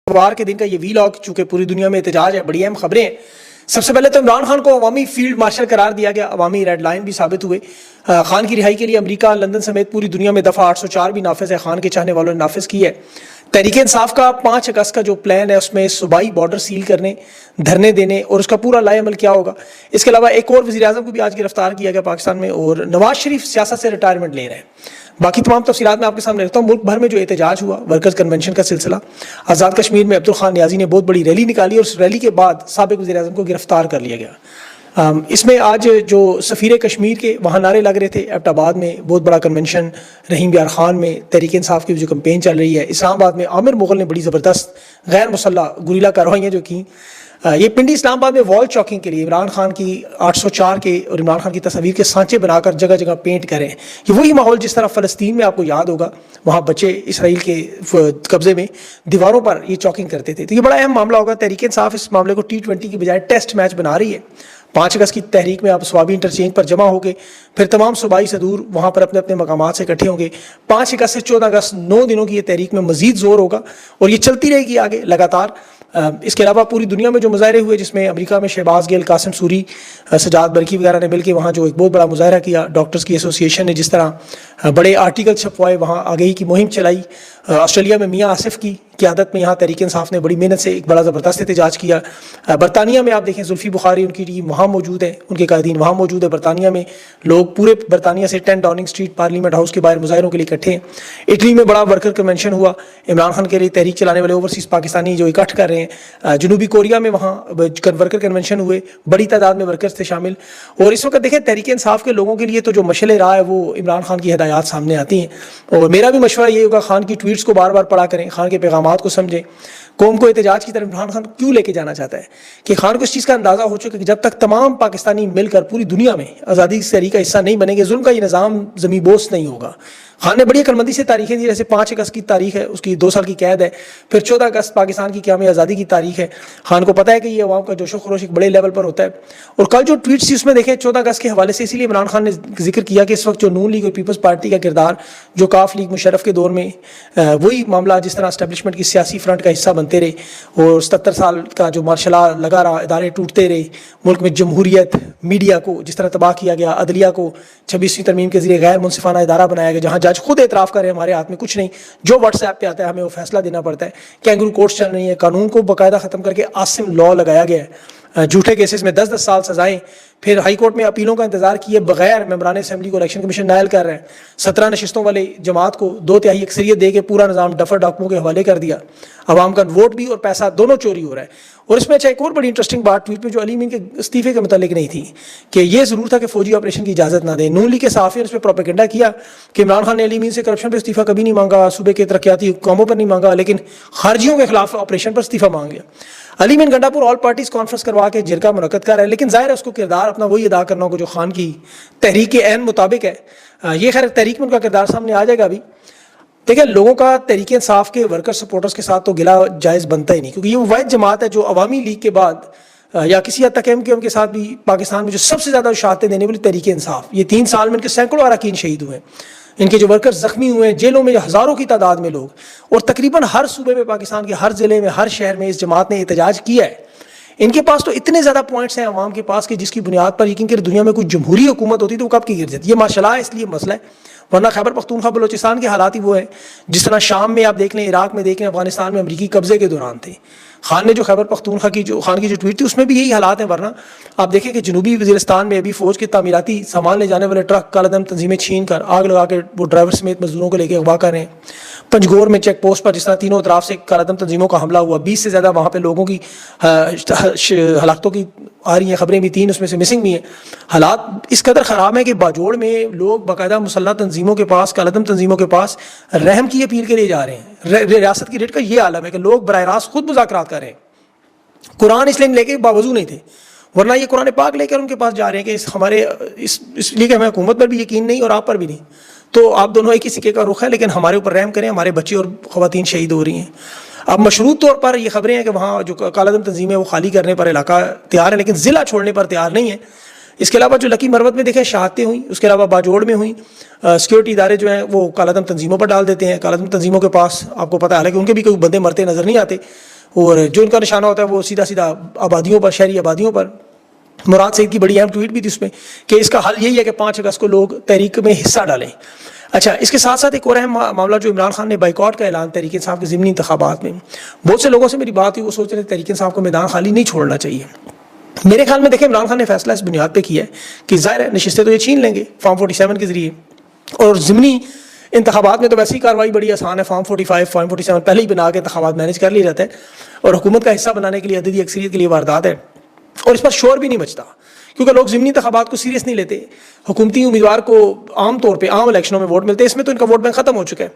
शुक्रवार के दिन का ये वीलॉग, चूंकि पूरी दुनिया में एहतजाज है, बड़ी अहम खबरें हैं। सबसे पहले तो इमरान खान को अवामी फील्ड मार्शल करार दिया गया, अवामी रेड लाइन भी साबित हुए। खान की रिहाई के लिए अमेरिका, लंदन समेत पूरी दुनिया में दफ़ा 804 भी नाफिज है, खान के चाहने वालों ने नाफिज की है। तहरीक इंसाफ का 5 अगस्त का जो प्लान है उसमें सूबाई बॉर्डर सील करने, धरने देने और उसका पूरा लाएअमल क्या होगा। इसके अलावा एक और वज़ीर आज़म को भी आज गिरफ्तार किया गया पाकिस्तान में, और नवाज शरीफ सियासत से रिटायरमेंट ले रहे हैं। बाकी तमाम तफसीलात मैं आपके सामने रखता हूँ। मुल्क भर में जो एहतजाज हुआ, वर्कर्स कन्वेंशन का सिलसिला, आज़ाद कश्मीर में अब्दुल खान नियाजी ने बहुत बड़ी रैली निकाली और उस रैली के बाद साबिक वज़ीर आज़म को गिरफ्तार कर लिया गया। इसमें आज जो सफ़ीर कश्मीर के वहाँ नारे लग रहे थे, एबटाबाद में बहुत बड़ा कन्वेंशन, रहीम यार खान में तहरीक इंसाफ की जो कैंपेन चल रही है, इस्लामाबाद में आमिर मुगल ने बड़ी ज़बरदस्त गैर मुसल्ला गुरीला कार्रवाइयाँ जो की। ये पिंडी इस्लामाबाद में वॉल चॉकिंग के लिए इमरान खान की 804 के और इमरान खान की तस्वीर के सांचे बनाकर जगह जगह पेंट करें। ये वही माहौल जिस तरह फ़लस्तीन में आपको याद होगा, वहाँ बच्चे इसराइल के कब्जे में दीवारों पर ये चॉकिंग करते थे। तो ये बड़ा अहम मामला होगा। तहरीक इंसाफ इस मामले को T20 की बजाय टेस्ट मैच बना रही है। 5 अगस्त की तहरीक में आप स्वाबी इंटरचेंज पर जमा होंगे, फिर तमाम सूबाई सदूर वहाँ पर अपने अपने मकामात से इकट्ठे होंगे। 5 अगस्त से 14 अगस्त 9 दिनों की ये तहरीक में मजीद जोर होगा और ये चलती रहेगी आगे लगातार। इसके अलावा पूरी दुनिया में जो मुजाहरे हुए, जिसमें अमेरिका में शहबाज गिल, कासिम सूरी, सजाद बरकी वगैरह ने मिलकर वहाँ जो एक बहुत बड़ा मुजाहरा किया। डॉक्टर्स की एसोसिएशन ने जिस तरह बड़े आर्टिकल छपवाए, वहाँ आगही की मुहिम चलाई। ऑस्ट्रेलिया में मियाँ आसिफ की क़यादत में यहाँ तहरीक इंसाफ ने बड़ी मेहनत से एक बड़ा ज़बरदस्त एहतजाज किया। बरतानिया में आप देखें, जुल्फ़ी बुखारी उनकी टीम वहाँ मौजूद है, उनके कायदीन वहाँ मौजूद है। बरतानिया में लोग पूरे बरतानिया से 10 डाउनिंग स्ट्रीट पार्लियामेंट हाउस के बाहर मुजाहरों के लिए इकट्ठे हैं। इटली में बड़ा वर्कर कन्वेंशन हुआ, इमरान खान के लिए तहरीक चलाने वाले ओवरसीज़ पाकिस्तानी जो इकट्ठ कर रहे हैं। जनूबी कोरिया में वहाँ वर्कर कन्वेंशन हुए, बड़ी तादाद में वर्कर्स थे शामिल। और इस वक्त देखें, तहरीक इंसाफ के लोगों के लिए तो जो मशले रहा है वो इमरान खान की हिदायत सामने आती हैं। और मेरा भी मशवरा ये होगा, खान की ट्वीट्स को बार बार पढ़ा करें, खान के पैगामात को समझें। कौम को एहतजाज की तरफ इमरान खान क्यों लेके जाना चाहता है कि खान को इस चीज़ का अंदाज़ा हो चुका है कि जब तक तमाम पाकिस्तानी मिलकर पूरी दुनिया में आज़ादी की तहरीक का हिस्सा नहीं बनेंगे, जुल्म का ये निज़ाम ज़मीं बोस नहीं होगा। खान ने बड़ी अकलमंदी से तारीखें दी, जैसे 5 अगस्त की तारीख है, उसकी 2 साल की कैद है। फिर 14 अगस्त पाकिस्तान की क़याम आज़ादी की तारीख है। खान को पता है कि ये अवाम का जोशो खरोश एक बड़े लेवल पर होता है। और कल जो ट्वीट्स थी उसमें देखें 14 अगस्त के हवाले से, इसीलिए इमरान खान ने जिक्र किया कि इस वक्त जो नून लीग और पीपल्स पार्टी का किरदार, जो काफ लीग मुशर्रफ के दौर में वही मामला जिस तरह एस्टेब्लिशमेंट की सियासी फ्रंट का हिस्सा बनते रहे और 77 साल का जो मार्शला लगा रहा, इदारे टूटते रहे, मुल्क में जमहूरियत, मीडिया को जिस तरह तबाह किया गया, अदलिया को 26वीं तरमीम के जरिए गैर मुनसिफाना इदारा बनाया गया, जहाँ जज खुद एतराफ़ कर रहे हैं हमारे हाथ में कुछ नहीं, जो व्हाट्सएप पे आता है हमें वो फैसला देना पड़ता है। कैंगरू कोर्ट्स चल रही है, कानून को बाकायदा ख़त्म करके आसिम लॉ लगाया गया है। झूठे केसेस में 10-10 साल सजाएं, फिर हाई कोर्ट में अपीलों का इंतजार किए बगैर मेंबरान असेंबली को इलेक्शन कमीशन नायल कर रहे हैं। 17 नशिस्तों वाले जमात को 2/3 अक्सरियत दे के पूरा निज़ाम डफर डाकुओं के हवाले कर दिया। अवाम का वोट भी और पैसा दोनों चोरी हो रहा है। और इसमें अच्छा एक और बड़ी इंटरेस्टिंग बात ट्वीट में जो अली मीन के इस्तीफे के मुतालिक नहीं थी कि ये ज़रूर था कि फौजी ऑपरेशन की इजाज़त ना दें। नून लीग के सहाफ़ी ने इस पर प्रोपेगेंडा किया कि इमरान खान ने अली मीन से करप्शन पर इस्तीफा कभी नहीं मांगा, सूबे के तरक्याती कामों पर नहीं मांगा, लेकिन खारजियों के खिलाफ ऑपरेशन पर इस्तीफा मांग लिया। Ali mean Gandapur all parties conference करवा के जिरका मुनक्कद कर रहा है, लेकिन जाहिर है उसको किरदार अपना वही अदा करना होगा जो खान की तहरीक के ऐन मुताबिक है। ये खैर तहरीक में उनका किरदार सामने आ जाएगा अभी। देखिए, लोगों का तहरीक इंसाफ के वर्कर सपोर्टर्स के साथ तो गिला जायज़ बनता ही नहीं, क्योंकि ये वो वाहिद जमात है जो अवामी लीग के बाद या किसी हद तक MKM के साथ भी पाकिस्तान में जो सबसे ज़्यादा शहादतें देने वाली तहरीक इंसाफ, ये 3 साल में इनके सैकड़ों अरकान शहीद हुए, इनके जो वर्कर्स जख्मी हुए, जेलों में हज़ारों की तादाद में लोग, और तकरीबन हर सूबे में, पाकिस्तान के हर ज़िले में, हर शहर में इस जमात ने एहतजाज किया है। इनके पास तो इतने ज़्यादा पॉइंट्स हैं अवाम के पास कि जिसकी बुनियाद पर यकीन कर दुनिया में कोई जमहूरी हुकूमत होती तो कब की गिर जाती। ये माशाल्लाह इसलिए मसला है, वरना खैबर पख्तूनख्वा बलोचिस्तान के हालात ही वो है जिस तरह शाम में आप देख लें, इराक में देख लें, अफगानिस्तान में अमरीकी कब्जे के दौरान थे। खान ने जो खैबर पख्तूनख्वा की जो खान की जो ट्वीट थी उसमें भी यही हालात हैं। वरना आप देखें कि जनूबी वज़ीरिस्तान में अभी फ़ौज के तामीराती सामान ले जाने वाले ट्रक कालादम तंजीमें छीन कर आग लगा के वो ड्राइवर समेत मजदूरों को लेकर अगवा कर रहे हैं। पंजगोर में चेक पोस्ट पर जिस तरह तीनों तरफ से कालादम तंजीमों का हमला हुआ, 20 से ज़्यादा वहाँ पे लोगों की हलाकतों की आ रही हैं खबरें भी, 3 उसमें से मिसिंग भी हैं। हालात इस कदर ख़राब है कि बाजोड़ में लोग बाकायदा मुसल्लह तंजीमों के पास, कालादम तंजीमों के पास रहम की अपील के लिए जा रहे हैं। रियासत की रेट का ये आलम है कि लोग बराह रास्त खुद मुज़ाकरात कर रहे हैं। कुरान इसलिए लेके बावजूद नहीं थे, वरना ये कुरान पाक लेकर उनके पास जा रहे हैं कि हमारे इसलिए कि हमें हुकूमत पर भी यकीन नहीं और आप पर भी नहीं, तो आप दोनों एक ही सिक्के का रुख है, लेकिन हमारे ऊपर रहम करें, हमारे बच्चे और ख़वातीन शहीद हो रही हैं। अब मशरूत तौर पर ये खबरें हैं कि वहाँ जो कालादम तंजीम है वो खाली करने पर इलाका तैयार है, लेकिन ज़िला छोड़ने पर तैयार नहीं है। इसके अलावा जो लकी मरवत में देखें शहादतें हुई, उसके अलावा बाजोड़ में हुई, सिक्योरिटी इदारे जो हैं वो कालादम तंजीमों पर डाल देते हैं। कालादम तंजीमों के पास आपको पता है, हालांकि उनके भी कोई बंदे मरते नज़र नहीं आते, और जो उनका निशाना होता है वो सीधा सीधा आबादियों पर, शहरी आबादियों पर। मुराद सईद की बड़ी अहम ट्वीट भी थी उसमें कि इसका हल यही है कि 5 अगस्त को लोग तहरीक में हिस्सा डालें। अच्छा, इसके साथ साथ एक और अहम मामला, जो इमरान खान ने बाइकआउट का ऐलान तहरीक इंसाफ के ज़िमनी इंतखाबात में, बहुत से लोगों से मेरी बात हुई, वो सोच रहे थे तहरीक इंसाफ को मैदान खाली नहीं छोड़ना चाहिए। मेरे ख्याल में देखें, इमरान खान ने फैसला इस बुनियाद पर किया है कि ज़ाहिर है नशिस्तें तो ये छीन लेंगे फॉर्म 47 के जरिए, और ज़िमनी इंतखाबात में तो वैसे ही कार्रवाई बड़ी आसान है, फॉर्म 45 फॉर्म 47 पहले ही बना के इंतखाबात मैनेज कर लिया जाता है, और हुकूमत का हिस्सा बनाने के लिए अददी अक्सरियत के लिए वारदात है, और इस पर शोर भी नहीं मचता क्योंकि लोग ज़िमनी इंतखाबात को सीरियस नहीं लेते। हुकूमती उम्मीदवार को आम तौर पे आम इलेक्शनों में वोट मिलते हैं, इसमें तो इनका वोट बैंक खत्म हो चुका है।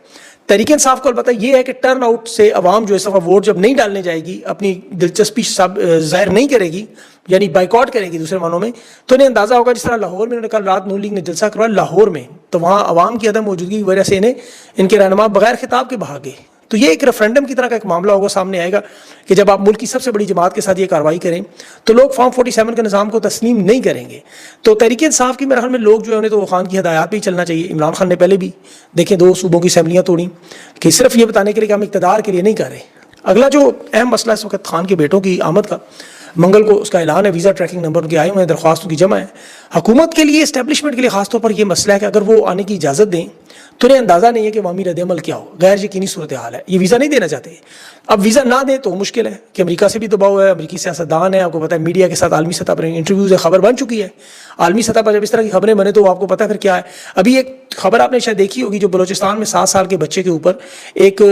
तहरीक इंसाफ को अलबत्ता ये है कि टर्न आउट से अवाम जो इस दफ़ा वोट जब नहीं डालने जाएगी, अपनी दिलचस्पी जाहिर नहीं करेगी, यानी बाइकआउट करेगी दूसरे मानों में, तो इन्हें अंदाज़ा होगा, जिस तरह लाहौर में उन्होंने कल रात नून लीग ने जलसा करवाया लाहौर में, तो वहाँ अवाम की अदम मौजूदगी की वजह से इन्हें इनके रहनुमा बगैर खिताब के भाग गए। तो ये एक रेफरेंडम की तरह का एक मामला होगा, सामने आएगा कि जब आप मुल्क की सबसे बड़ी जमात के साथ ये कार्रवाई करें तो लोग फॉर्म 47 के निज़ाम को तस्लीम नहीं करेंगे। तो तहरीक इंसाफ की मेरे ख्याल में लोग जो है उन्हें तो खान की हदायत पे ही चलना चाहिए। इमरान खान ने पहले भी देखें 2 सूबों की असम्बलियाँ तोड़ी कि सिर्फ ये बताने के लिए कि हम इक़्तिदार के लिए नहीं कर रहे। अगला जो अहम मसला इस वक्त खान के बेटों की आमद का, मंगल को उसका ऐलान है, वीज़ा ट्रैकिंग नंबर उनके आए हुए हैं, दरख्वास्तों की जमा है। हुकूमत के लिए, इस्टेब्लिशमेंट के लिए खासतौर पर यह मसला है कि अगर वो आने की इजाज़त दें तो उन्हें अंदाज़ा नहीं है कि अवामी रद्द-ए-अमल क्या हो, गैर यकीनी सूरत हाल है, ये वीज़ा नहीं देना चाहते। अब वीज़ा ना दें तो मुश्किल है कि अमेरिका से भी दबाव है, अमेरिकी सियासतदान है, आपको पता है मीडिया के साथ आलमी सतह पर इंटरव्यूज़ है, खबर बन चुकी है। आलमी सतह पर जब इस तरह की खबरें बने तो आपको पता है फिर क्या है। अभी एक खबर आपने शायद देखी होगी, जो बलोचिस्तान में 7 साल के बच्चे के ऊपर एक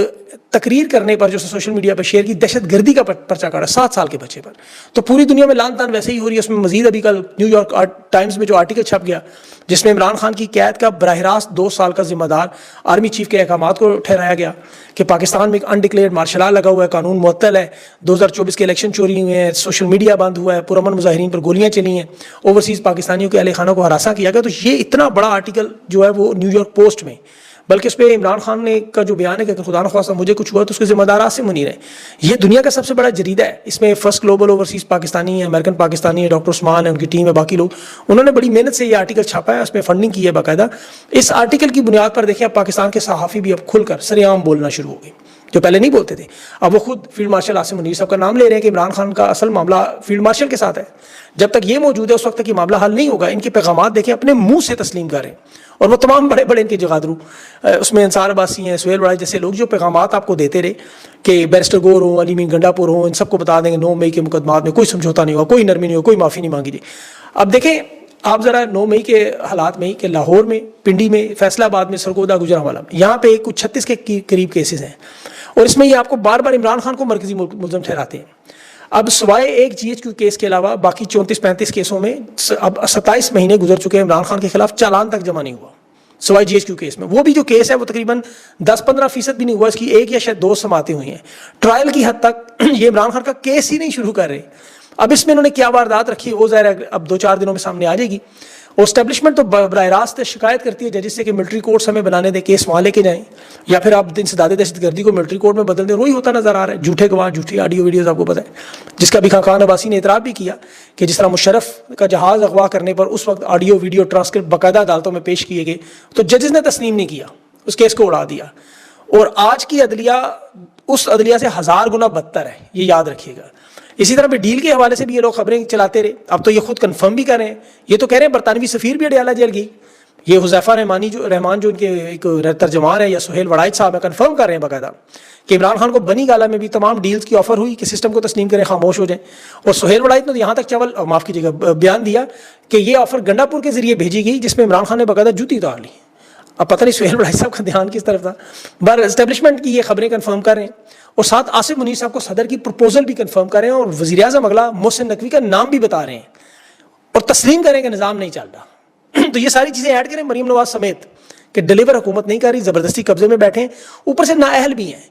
तकरीर करने पर जो सोशल मीडिया पर शेयर की, दहशतगर्दी का पर्चा काटा 7 साल के बच्चे पर। तो पूरी दुनिया में लान तान वैसे ही हो रही है। उसमें मजीद अभी कल न्यूयॉर्क टाइम्स में जो आर्टिकल छप गया, जिसमें इमरान खान की कैद का बराह रास्त 2 साल का जिम्मेदार आर्मी चीफ के अहकाम को ठहराया गया कि पाकिस्तान में एक अनडिक्लेयर्ड मार्शल लॉ लगा हुआ है, कानून मुअत्तल है, 2024 के इलेक्शन चोरी हुए हैं, सोशल मीडिया बंद हुआ है, पुरअमन मुजाहिरीन पर गोलियां चली हैं, ओवरसीज़ पाकिस्तानियों के अहले खानों को हरासा किया गया। तो ये इतना बड़ा आर्टिकल जो है वो न्यूयॉर्क पोस्ट में, बल्कि उस पर इमरान खान ने का जो बयान है कि खुदा न ख्वास्ता मुझे कुछ हुआ तो उसके जिम्मेदार आसिम मुनीर है। ये दुनिया का सबसे बड़ा जरीदा है, इसमें फर्स्ट ग्लोबल ओवरसीज़ पाकिस्तानी है, अमेरिकन पाकिस्तानी है, डॉक्टर उस्मान है, उनकी टीम है, बाकी लोग, उन्होंने बड़ी मेहनत से ये आर्टिकल छापा है, उसमें फंडिंग की है बाकायदा। इस आर्टिकल की बुनियाद पर देखिए, अब पाकिस्तान के सहाफ़ी भी अब खुलकर सरेआम बोलना शुरू हो गए, जो पहले नहीं बोलते थे। अब वो खुद फील्ड मार्शल आसिम मुनीर साहब का नाम ले रहे हैं कि इमरान खान का असल मामला फील्ड मार्शल के साथ है। जब तक ये मौजूद है उस वक्त तक ये मामला हल नहीं होगा। इनके पैगाम देखें, अपने मुंह से तस्लीम करें, और वो तमाम बड़े बड़े इनके जगादरू, उसमें अंसार अब्बासी हैं, सुहेल वड़ाई जैसे लोग जो पैगाम आपको देते रहे कि बैरिस्टर गौर हो, अली मीन गंडापुर हो, इन सबको बता देंगे 9 मई के मुकदमात में कोई समझौता नहीं हुआ, कोई नरमी नहीं हुआ, कोई माफ़ी नहीं मांगी। अब देखें आप ज़रा 9 मई के हालात में कि लाहौर में, पिंडी में, फैसलाबाद में, सरगोदा, गुजरांवाला में, यहाँ पे कुछ 36 के करीब केसेस हैं, और इसमें ये आपको बार बार इमरान खान को मरकजी मुलज़म ठहराते हैं। अब सिवाय एक GHQ केस के अलावा बाकी 34-35 केसों में अब 27 महीने गुजर चुके हैं, इमरान खान के खिलाफ चालान तक जमा नहीं हुआ सिवाय GHQ केस में। वो भी जो केस है वो तकरीबन 10-15% भी नहीं हुआ, इसकी 1 या शायद 2 समातें हुई हैं। ट्रायल की हद तक ये इमरान खान का केस ही नहीं शुरू कर रहे। अब इसमें इन्होंने क्या वारदात रखी है वो ज़ाहिर अब 2-4 दिनों में सामने आ जाएगी। और एस्टेब्लिशमेंट तो बराह रास्त शिकायत करती है जजिस से कि मिलिट्री कोर्ट्स हमें बनाने दें, केस वहाँ लेके जाएं, या फिर आप इंसदादे दहशतगर्दी को मिलिट्री कोर्ट में बदल दें। वही होता नजर आ रहा है, झूठे गवाह, झूठी ऑडियो वीडियोज़ आपको पता है, जिसका भी खान अब्बासी ने इतराफ़ भी किया कि जिस तरह मुशर्रफ का जहाज़ अगवा करने पर उस वक्त ऑडियो वीडियो ट्रांसक्रिप्ट बाकायदा अदालतों में पेश किए गए, तो जजेस ने तस्लीम नहीं किया, उस केस को उड़ा दिया। और आज की अदलिया उस अदलिया से 1000 गुना बदतर है, ये याद रखिएगा। इसी तरह पे डील के हवाले से भी ये लोग खबरें चलाते रहे। अब तो ये खुद कंफर्म भी कर रहे हैं, ये तो कह रहे हैं बरतानवी सफ़ीर भी अडयाला जेल गई। ये हुज़ैफ़ा रहमान जो इनके एक तर्जमान है, या सुहेल वड़ाइच साहब है, कंफर्म कर रहे हैं बाकायदा कि इमरान खान को बनी गाला में भी तमाम डील्स की ऑफर हुई कि सिस्टम को तस्लीम करें, खामोश हो जाए। और सुहेल वड़ाइच ने तो यहाँ तक माफ़ कीजिएगा बयान दिया कि ये ऑफर गंडापुर के जरिए भेजी गई, जिसमें इमरान खान ने बाकायदा जूती उतार ली। अब पता नहीं सुहेल वड़ाइच साहब का ध्यान किस तरफ था। बार एस्टेब्लिशमेंट की ये खबरें कंफर्म कर रहे हैं, और साथ आसिफ मुनीर साहब को सदर की प्रपोजल भी कंफर्म कर रहे हैं, और वज़ीर आज़म अगला मोहसिन नकवी का नाम भी बता रहे हैं, और तस्लीम करें कि निज़ाम नहीं चल रहा। तो ये सारी चीज़ें ऐड करें मरीम नवाज समेत कि डिलीवर हुकूमत नहीं कर रही, ज़बरदस्ती कब्जे में बैठे हैं, ऊपर से नाअहल भी हैं,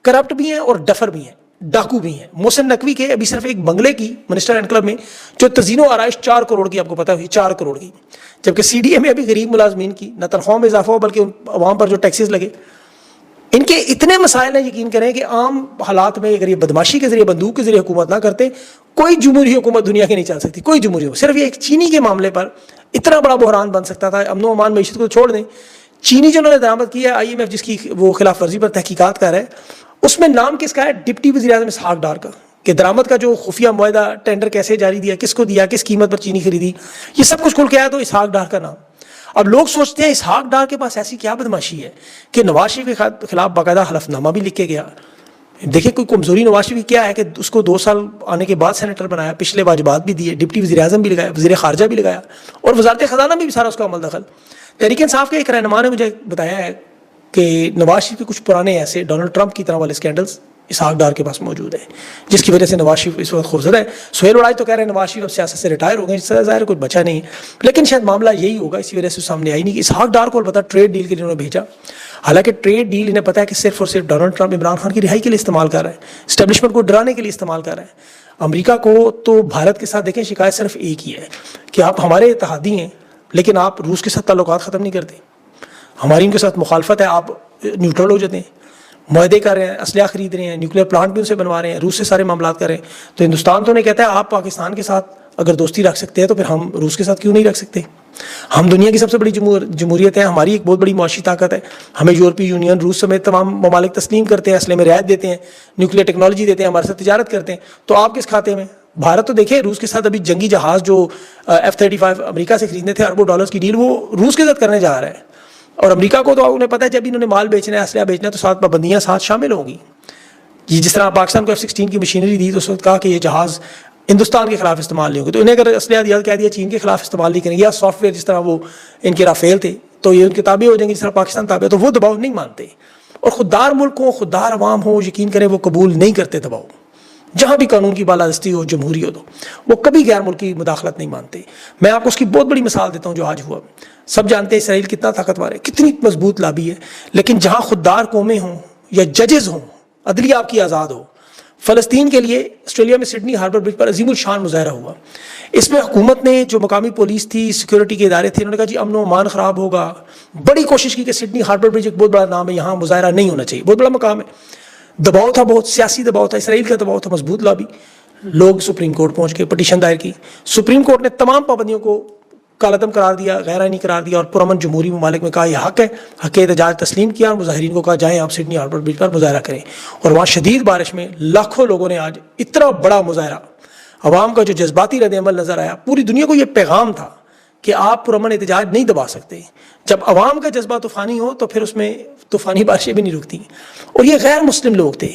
करप्ट भी हैं, और डफर भी हैं, डाकू भी हैं। मोहसिन नकवी के अभी सिर्फ एक बंगले की मिनिस्टर एंड क्लब में जो तज़ीनो आराइश 4 करोड़ की, आपको पता हुई 4 करोड़ की, जबकि CDA में अभी गरीब मुलाजमीन की न तनख्वाह में इजाफा हो बल्कि अवाम पर जो टैक्सेस लगे। इनके इतने मसाइल हैं, यकीन करें कि आम हालात में अगर ये बदमाशी के जरिए, बंदूक के जरिए हुकूमत ना करते, कोई जमहूरी हुकूमत दुनिया की नहीं चल सकती, कोई जमहूरी हुकूमत। सिर्फ ये एक चीनी के मामले पर इतना बड़ा बहरान बन सकता था। अमन अमान मईशत को छोड़ दें, चीनी जो उन्होंने दरामद की है, IMF जिसकी वो खिलाफ वर्जी पर तहकीकात कर रहा है, उसमें नाम किसका है? डिप्टी वज़ीर आज़म इसहाक डार का, कि दरामद का जो खुफिया मुआहदा टेंडर कैसे जारी दिया, किसको दिया, किस कीमत पर चीनी खरीदी, ये सब कुछ खुल के आया तो इसहाक डार का नाम। अब लोग सोचते हैं इसहाक डार के पास ऐसी क्या बदमाशी है कि नवाज शरीफ के खिलाफ बाकायदा हलफनामा भी लिख के गया। देखिए कोई कमजोरी नवाज शरीफ की क्या है कि उसको 2 साल आने के बाद सेनेटर बनाया, पिछले वाजिबात भी दिए, डिप्टी वज़ीर आज़म भी लगाया, वज़ीर ख़ारजा भी लगाया, और वज़ारत ख़ज़ाना में भी सारा उसका अमल दखल। तहरीक इंसाफ के एक रहनुमा ने मुझे बताया है कि नवाज शरीफ के कुछ पुराने ऐसे डोनाल्ड ट्रंप की तरह वाले स्कैंडल्स इसहाक डार के पास मौजूद है, जिसकी वजह से नवाज शरीफ इस वक्त खौफजदा है। सुहेल वड़ाई तो कह रहे हैं नवाज शरीफ अब सियासत से रिटायर हो गए, इससे ज़ाहिर कुछ बचा नहीं है, लेकिन शायद मामला यही होगा, इसी वजह से सामने आई नहीं कि इसहाक डार को अलबत्ता ट्रेड डील के लिए उन्होंने भेजा। हालांकि ट्रेड डील इन्हें पता है कि सिर्फ और सिर्फ डोनाल्ड ट्रंप इमरान खान की रिहाई के लिए इस्तेमाल कर रहा है, इस्टेब्लिशमेंट को डराने के लिए इस्तेमाल कर रहा है। अमेरिका को तो भारत के साथ देखें शिकायत सिर्फ एक ही है कि आप हमारे इत्तेहादी हैं, लेकिन आप रूस के साथ ताल्लुकात ख़त्म नहीं करते, हमारी उनके साथ मुखालफत है, आप न्यूट्रल हो जाते हैं, मुआहदे कर रहे हैं, असलहा खरीद रहे हैं, न्यूक्लियर प्लांट भी उनसे बनवा रहे हैं, रूस से सारे मामला कर रहे हैं। तो हिंदुस्तान तो नहीं कहता है आप पाकिस्तान के साथ अगर दोस्ती रख सकते हैं तो फिर हम रूस के साथ क्यों नहीं रख सकते? हम दुनिया की सबसे बड़ी जमहूरियत है, हमारी एक बहुत बड़ी मुआशी ताकत है, हमें यूरोपीय यूनियन, रूस समेत तमाम ममालिक तस्लीम करते हैं, असले में रियायत देते हैं, न्यूक्लियर टेक्नोलॉजी देते हैं, हमारे साथ तिजारत करते हैं। तो आप किस खाते में? भारत तो देखिए रूस के साथ अभी जंगी जहाज़ जो F-35 अमेरिका से खरीदने थे, अरबों डॉलर्स की डील वो रूस के साथ करने जा रहा है। और अमेरिका को तो उन्हें पता है जब इन्होंने माल बेचना है, असलहा बेचना है, तो साथ पाबंदियाँ साथ शामिल होंगी। ये जिस तरह पाकिस्तान को F-16 की मशीनरी दी तो उस वक्त कहा कि ये जहाज़ हिंदुस्तान के खिलाफ इस्तेमाल नहीं होंगे, तो इन्हें अगर असलहा दिया कह दिया चीन के खिलाफ इस्तेमाल नहीं करेंगे, या सॉफ्टवेयर जिस तरह वो इनके राफेल थे तो ये उनके ताबे हो जाएंगे जिस तरह पाकिस्तान ताबे, तो वो दबाव नहीं मानते। और खुददार मुल्क हो, खुददार अवाम हो, यकीन करें वो कबूल नहीं करते दबाव। जहाँ भी कानून की बालादस्ती हो, जमहूरी हो, तो वो कभी गैर मुल्की मुदाखलत नहीं मानते। मैं आपको उसकी बहुत बड़ी मिसाल देता हूँ जो आज हुआ। सब जानते हैं इसराइल कितना ताकतवर है, कितनी मजबूत लाबी है, लेकिन जहाँ खुददार कौमें हों या जजेस हों, अदलिया आपकी आज़ाद हो। फ़लस्तीन के लिए ऑस्ट्रेलिया में सिडनी हार्बर ब्रिज पर अजीमुल शान मुजाहरा हुआ। इसमें हुकूमत ने, जो मकामी पुलिस थी, सिक्योरिटी के इदारे थे, उन्होंने कहा जी अमन व अमान ख़राब होगा। बड़ी कोशिश की कि सिडनी हार्बर ब्रिज एक बहुत बड़ा नाम है, यहाँ मुजाहरा नहीं होना चाहिए, बहुत बड़ा मकाम है। दबाव था, बहुत सियासी दबाव था, इसराइल का दबाव था, मजबूत लॉबी। लोग सुप्रीम कोर्ट पहुँच के पटिशन दायर की। सुप्रीम कोर्ट ने तमाम पाबंदियों को कालदम करार दिया, गैर आइनी करार दिया, और पुरअमन जमहूरी ममालिक में कहा यह हक है, हक एहतजाज तस्लीम किया, और मुजाहिरीन को कहा जाएँ आप सिडनी हार्बर ब्रिज पर मुजाहरा करें। और वहाँ शदीद बारिश में लाखों लोगों ने आज इतना बड़ा मुजाहरा, अवाम का जो जज्बाती रद्द-ए-अमल नजर आया, पूरी दुनिया को यह पैगाम था कि आप पुरअमन एहतजाज नहीं दबा सकते। जब अवाम का जज्बा तूफ़ानी हो तो फिर उसमें तूफ़ानी बारिशें भी नहीं रुकती। और ये गैर मुस्लिम लोग थे।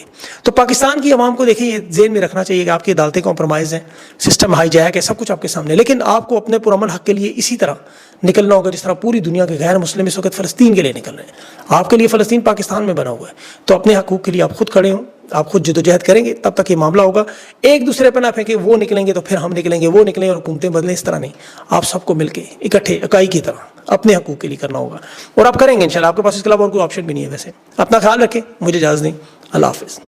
तो पाकिस्तान की अवाम को देखिए, ये ज़हन में रखना चाहिए कि आपकी अदालतें कॉम्प्रोमाइज़ हैं, सिस्टम हाईजैक है, सब कुछ आपके सामने, लेकिन आपको अपने पुरअमन हक के लिए इसी तरह निकलना होगा जिस तरह पूरी दुनिया के गैर मुस्लिम इस वक्त फ़लस्तीन के लिए निकल रहे हैं। आपके लिए फ़लस्तीन पाकिस्तान में बना हुआ है, तो अपने हकूक़ के लिए आप खुद खड़े हों, आप खुद जदोजहद करेंगे, तब तक ये मामला होगा। एक दूसरे पर ना फेंके, वो निकलेंगे तो फिर हम निकलेंगे, वो निकलेंगे और हुकूमतें बदलें, इस तरह नहीं। आप सबको मिलके इकट्ठे इकाई की तरह अपने हकूक़ के लिए करना होगा, और आप करेंगे इंशाल्लाह। आपके पास इसके अलावा और कोई ऑप्शन भी नहीं है। वैसे अपना ख्याल रखें, मुझे इजाज़त दें, अल्लाह हाफ़िज़।